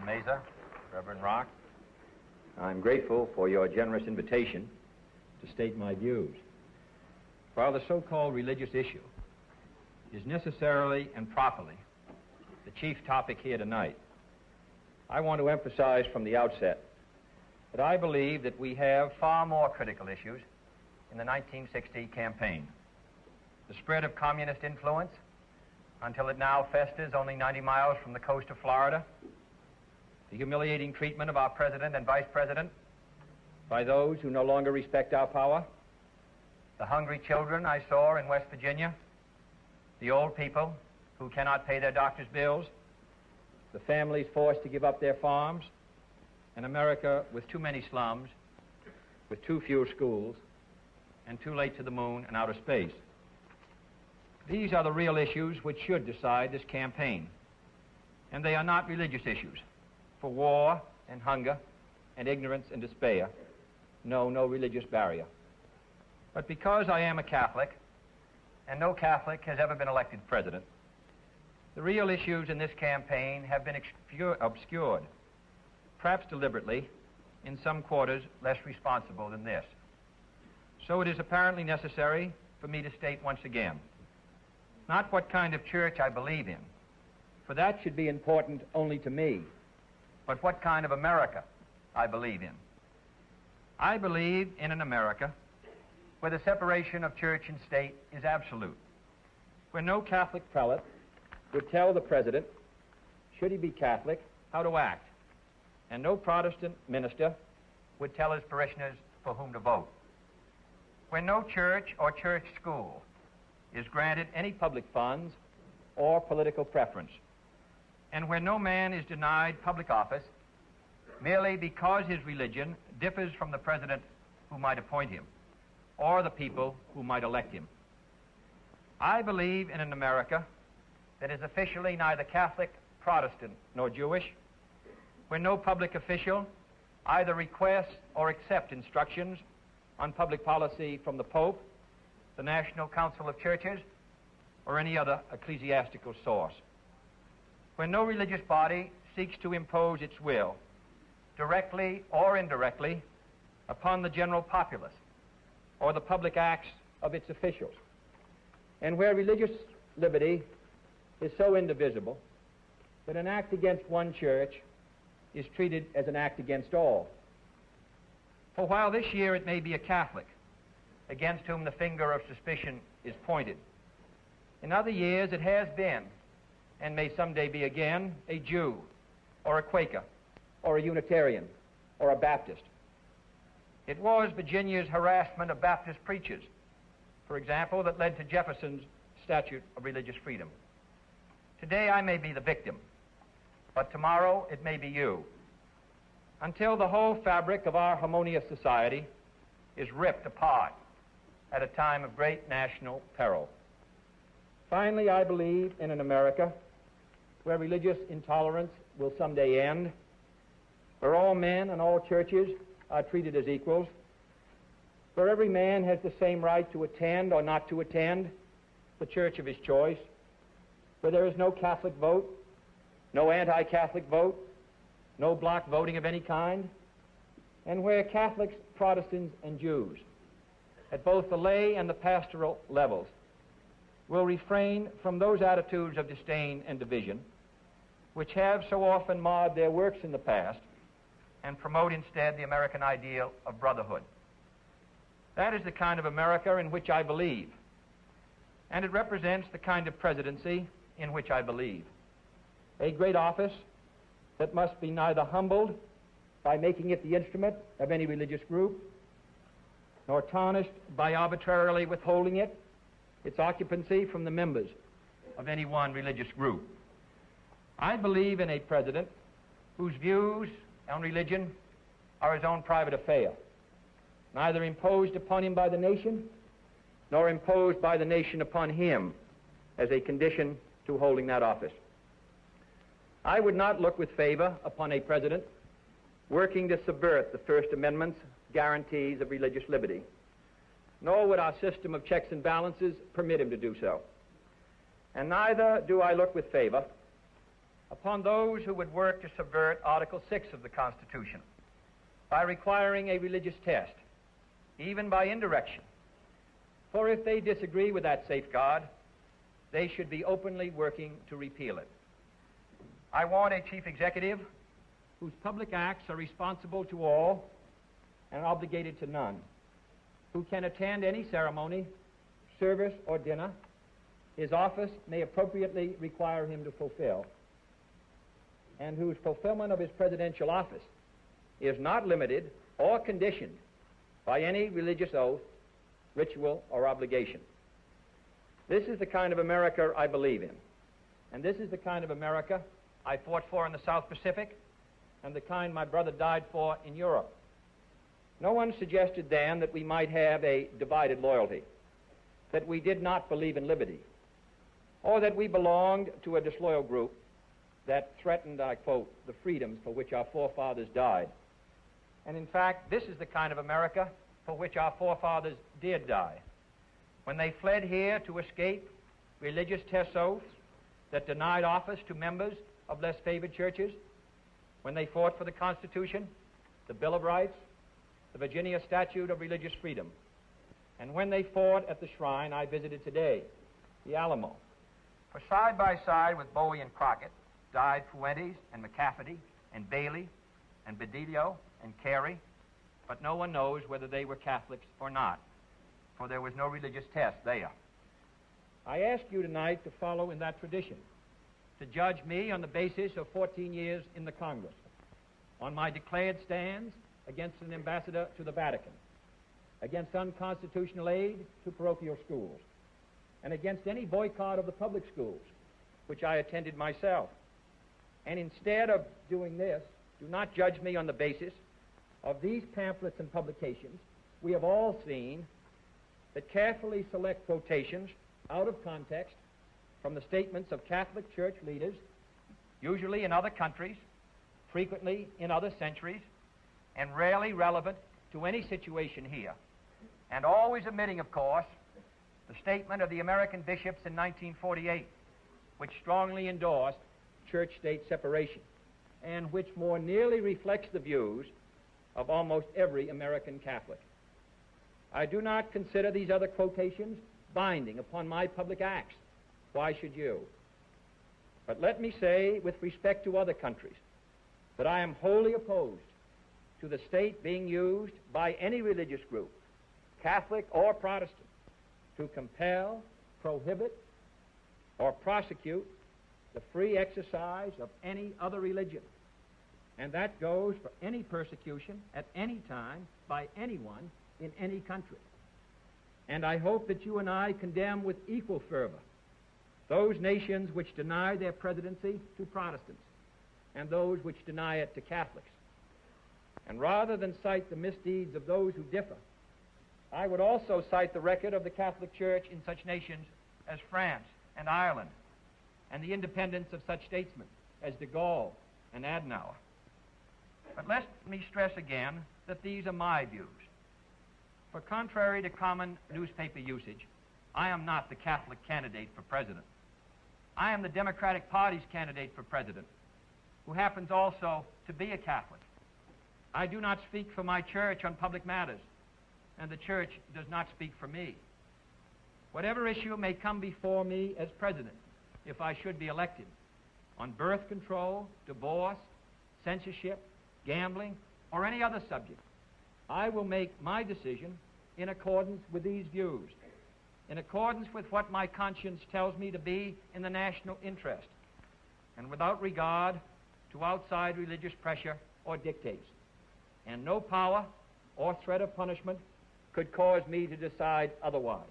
Reverend Mesa, Reverend Rock. I'm grateful for your generous invitation to state my views. While the so-called religious issue is necessarily and properly the chief topic here tonight, I want to emphasize from the outset that I believe that we have far more critical issues in the 1960 campaign. The spread of communist influence until it now festers only 90 miles from the coast of Florida, the humiliating treatment of our president and vice president by those who no longer respect our power, the hungry children I saw in West Virginia, the old people who cannot pay their doctor's bills, the families forced to give up their farms, an America with too many slums, with too few schools, and too late to the moon and outer space. These are the real issues which should decide this campaign, and they are not religious issues. For war and hunger and ignorance and despair know no religious barrier. But because I am a Catholic, and no Catholic has ever been elected president, the real issues in this campaign have been obscured, perhaps deliberately, in some quarters less responsible than this. So it is apparently necessary for me to state once again, not what kind of church I believe in, for that should be important only to me, but what kind of America I believe in. I believe in an America where the separation of church and state is absolute, where no Catholic prelate would tell the president, should he be Catholic, how to act, and no Protestant minister would tell his parishioners for whom to vote, where no church or church school is granted any public funds or political preference, and where no man is denied public office merely because his religion differs from the president who might appoint him or the people who might elect him. I believe in an America that is officially neither Catholic, Protestant, nor Jewish, where no public official either requests or accepts instructions on public policy from the Pope, the National Council of Churches, or any other ecclesiastical source, where no religious body seeks to impose its will, directly or indirectly, upon the general populace or the public acts of its officials, and where religious liberty is so indivisible that an act against one church is treated as an act against all. For while this year it may be a Catholic against whom the finger of suspicion is pointed, in other years it has been, and may someday be again, a Jew, or a Quaker, or a Unitarian, or a Baptist. It was Virginia's harassment of Baptist preachers, for example, that led to Jefferson's Statute of Religious Freedom. Today I may be the victim, but tomorrow it may be you, until the whole fabric of our harmonious society is ripped apart at a time of great national peril. Finally, I believe in an America where religious intolerance will someday end, where all men and all churches are treated as equals, where every man has the same right to attend or not to attend the church of his choice, where there is no Catholic vote, no anti-Catholic vote, no block voting of any kind, and where Catholics, Protestants, and Jews, at both the lay and the pastoral levels, will refrain from those attitudes of disdain and division which have so often marred their works in the past, and promote instead the American ideal of brotherhood. That is the kind of America in which I believe, and it represents the kind of presidency in which I believe. A great office that must be neither humbled by making it the instrument of any religious group, nor tarnished by arbitrarily withholding its occupancy from the members of any one religious group. I believe in a president whose views on religion are his own private affair, neither imposed upon him by the nation, nor imposed by the nation upon him as a condition to holding that office. I would not look with favor upon a president working to subvert the First Amendment's guarantees of religious liberty, nor would our system of checks and balances permit him to do so. And neither do I look with favor upon those who would work to subvert Article 6 of the Constitution by requiring a religious test, even by indirection. For if they disagree with that safeguard, they should be openly working to repeal it. I want a chief executive whose public acts are responsible to all and obligated to none, who can attend any ceremony, service, or dinner his office may appropriately require him to fulfill, and whose fulfillment of his presidential office is not limited or conditioned by any religious oath, ritual, or obligation. This is the kind of America I believe in, and this is the kind of America I fought for in the South Pacific and the kind my brother died for in Europe. No one suggested then that we might have a divided loyalty, that we did not believe in liberty, or that we belonged to a disloyal group that threatened, I quote, the freedoms for which our forefathers died. And in fact, this is the kind of America for which our forefathers did die, when they fled here to escape religious test oaths that denied office to members of less favored churches, when they fought for the Constitution, the Bill of Rights, the Virginia Statute of Religious Freedom, and when they fought at the shrine I visited today, the Alamo. For side by side with Bowie and Crockett died Fuentes and McCafferty and Bailey and Bedillo and Carey, but no one knows whether they were Catholics or not, for there was no religious test there. I ask you tonight to follow in that tradition, to judge me on the basis of 14 years in the Congress, on my declared stands against an ambassador to the Vatican, against unconstitutional aid to parochial schools, and against any boycott of the public schools, which I attended myself. And instead of doing this, do not judge me on the basis of these pamphlets and publications we have all seen that carefully select quotations out of context from the statements of Catholic Church leaders, usually in other countries, frequently in other centuries, and rarely relevant to any situation here, and always omitting, of course, the statement of the American bishops in 1948, which strongly endorsed church-state separation, and which more nearly reflects the views of almost every American Catholic. I do not consider these other quotations binding upon my public acts. Why should you? But let me say, with respect to other countries, that I am wholly opposed to the state being used by any religious group, Catholic or Protestant, to compel, prohibit, or prosecute the free exercise of any other religion. And that goes for any persecution at any time by anyone in any country. And I hope that you and I condemn with equal fervor those nations which deny their presidency to Protestants and those which deny it to Catholics. And rather than cite the misdeeds of those who differ, I would also cite the record of the Catholic Church in such nations as France and Ireland, and the independence of such statesmen as de Gaulle and Adenauer. But let me stress again that these are my views. For contrary to common newspaper usage, I am not the Catholic candidate for president. I am the Democratic Party's candidate for president, who happens also to be a Catholic. I do not speak for my church on public matters, and the church does not speak for me. Whatever issue may come before me as president, if I should be elected, on birth control, divorce, censorship, gambling, or any other subject, I will make my decision in accordance with these views, in accordance with what my conscience tells me to be in the national interest, and without regard to outside religious pressure or dictates. And no power or threat of punishment could cause me to decide otherwise.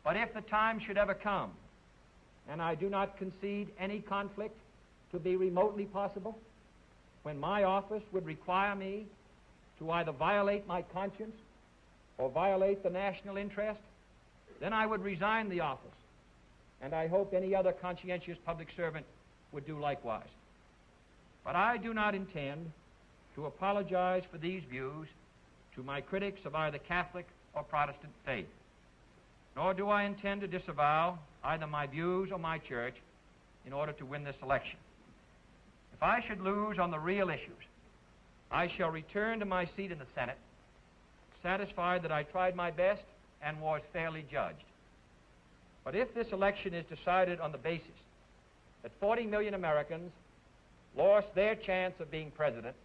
But if the time should ever come, and I do not concede any conflict to be remotely possible, when my office would require me to either violate my conscience or violate the national interest, then I would resign the office, and I hope any other conscientious public servant would do likewise. But I do not intend to apologize for these views to my critics of either Catholic or Protestant faith, nor do I intend to disavow either my views or my church in order to win this election. If I should lose on the real issues, I shall return to my seat in the Senate, satisfied that I tried my best and was fairly judged. But if this election is decided on the basis that 40 million Americans lost their chance of being president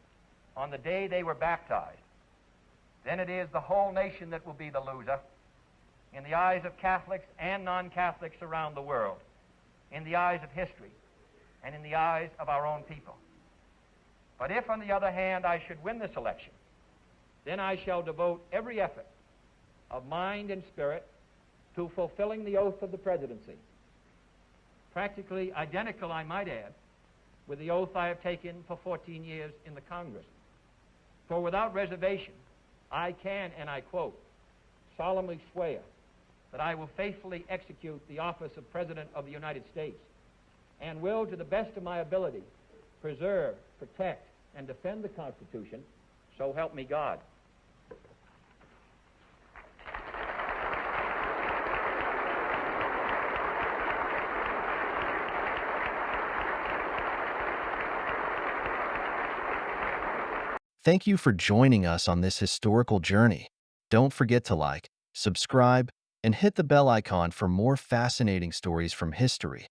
on the day they were baptized, then it is the whole nation that will be the loser in the eyes of Catholics and non-Catholics around the world, in the eyes of history, and in the eyes of our own people. But if, on the other hand, I should win this election, then I shall devote every effort of mind and spirit to fulfilling the oath of the presidency, practically identical, I might add, with the oath I have taken for 14 years in the Congress. For without reservation, I can, and I quote, solemnly swear that I will faithfully execute the office of President of the United States and will, to the best of my ability, preserve, protect, and defend the Constitution, so help me God. Thank you for joining us on this historical journey. Don't forget to like, subscribe, and hit the bell icon for more fascinating stories from history.